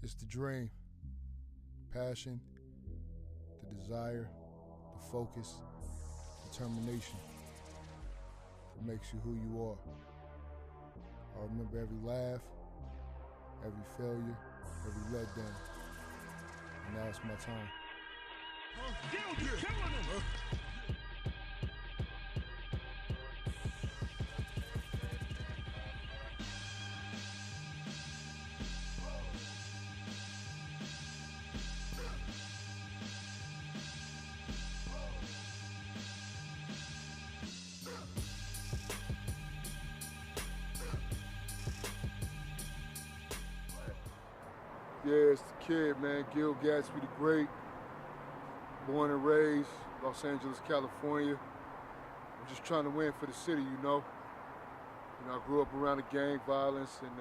It's the dream, passion, the desire, the focus, determination that makes you who you are. I remember every laugh, every failure, every letdown, and now it's my time. Gill, you're killing him! Yeah, it's the kid, man, Gill Gatsby the Great. Born and raised, Los Angeles, California. I'm just trying to win for the city, you know. I grew up around the gang violence and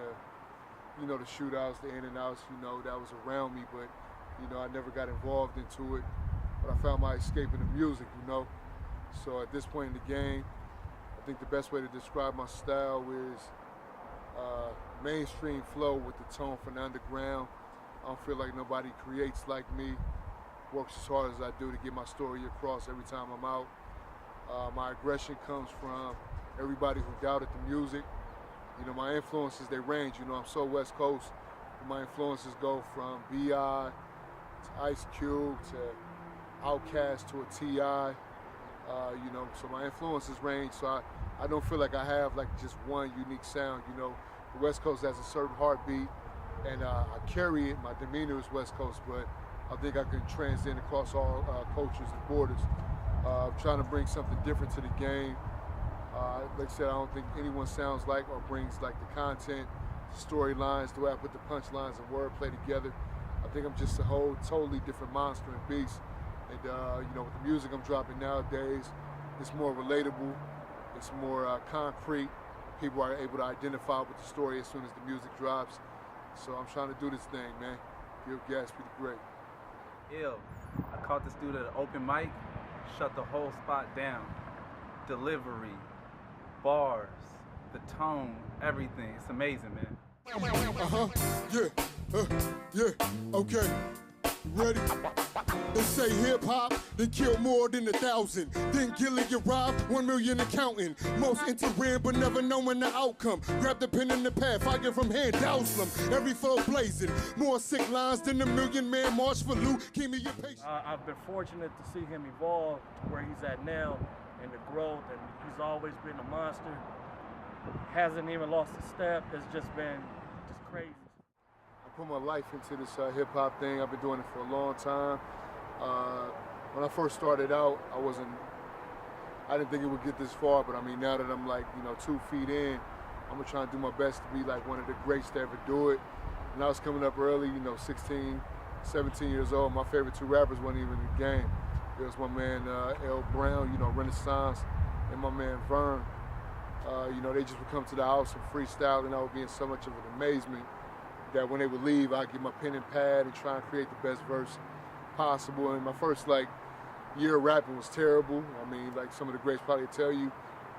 the shootouts, the in and outs, that was around me, but, I never got involved into it. But I found my escape in the music, So at this point in the game, I think the best way to describe my style is mainstream flow with the tone from the underground. I don't feel like nobody creates like me, works as hard as I do to get my story across every time I'm out. My aggression comes from everybody who doubted the music. My influences, they range. I'm so West Coast. My influences go from B.I. to Ice Cube to Outkast to a T.I. So my influences range. So I don't feel like I have like just one unique sound. The West Coast has a certain heartbeat, and I carry it. My demeanor is West Coast, but I think I can transcend across all cultures and borders. I'm trying to bring something different to the game. Like I said, I don't think anyone sounds like or brings like the content, storylines, the way I put the punchlines and wordplay together. I think I'm just a whole totally different monster and beast. And with the music I'm dropping nowadays, it's more relatable, it's more concrete. People are able to identify with the story as soon as the music drops. So I'm trying to do this thing, man. Gill Gatsby the Great. Ill. I caught this dude at an open mic, shut the whole spot down. Delivery, bars, the tone, everything. It's amazing, man. Okay. Ready? They say hip-hop, then kill more than 1,000. Then Gilligan robbed 1 million accounting. Most interim, but never knowing the outcome. Grab the pen in the pad, fire from hand, douse them. Every flow blazing. More sick lines than the million-man march for loot. Keep me your patience. I've been fortunate to see him evolve to where he's at now and the growth, and he's always been a monster. Hasn't even lost a step. It's just been crazy. I put my life into this hip-hop thing. I've been doing it for a long time. When I first started out, I didn't think it would get this far, but I mean, now that I'm like, 2 feet in, I'm gonna try and do my best to be like one of the greats to ever do it. And I was coming up early, 16, 17 years old. My favorite 2 rappers weren't even in the game. There was my man L. Brown, Renaissance, and my man Vern. They just would come to the house and freestyle, and I would be in so much of an amazement that when they would leave, I'd get my pen and pad and try and create the best verse possible. And my first year of rapping was terrible. I mean, some of the greats probably tell you,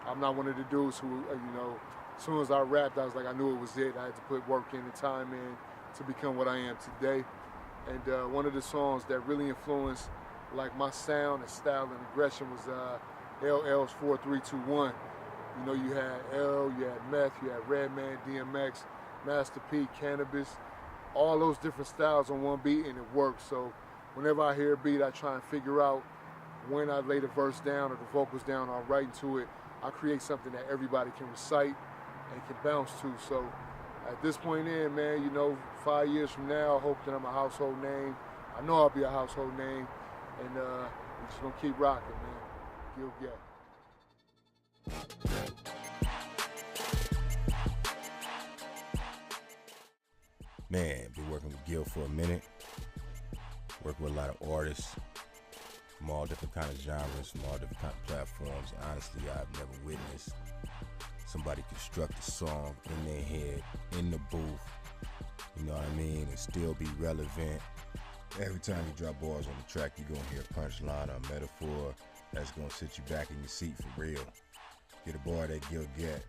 I'm not one of the dudes who, as soon as I rapped, I was like, I knew it was it. I had to put work in and time in to become what I am today. And one of the songs that really influenced my sound and style and aggression was LL's 4321. You had L, you had Meth, you had Redman, DMX, Master P, Cannabis, all those different styles on one beat, and it works. So whenever I hear a beat, I try and figure out when I lay the verse down or the vocals down or I'm writing to it. I create something that everybody can recite and can bounce to. So at this point in, man, 5 years from now, I hope that I'm a household name. I know I'll be a household name, and we're just gonna keep rocking, man. Gill Gatsby. Man, been working with Gill for a minute. Working with a lot of artists from all different kind of genres, from all different kind of platforms. Honestly, I've never witnessed somebody construct a song in their head, in the booth, you know what I mean, and still be relevant. Every time you drop bars on the track, you're gonna hear a punchline or a metaphor that's gonna sit you back in your seat for real. Get a bar that Gill Gat.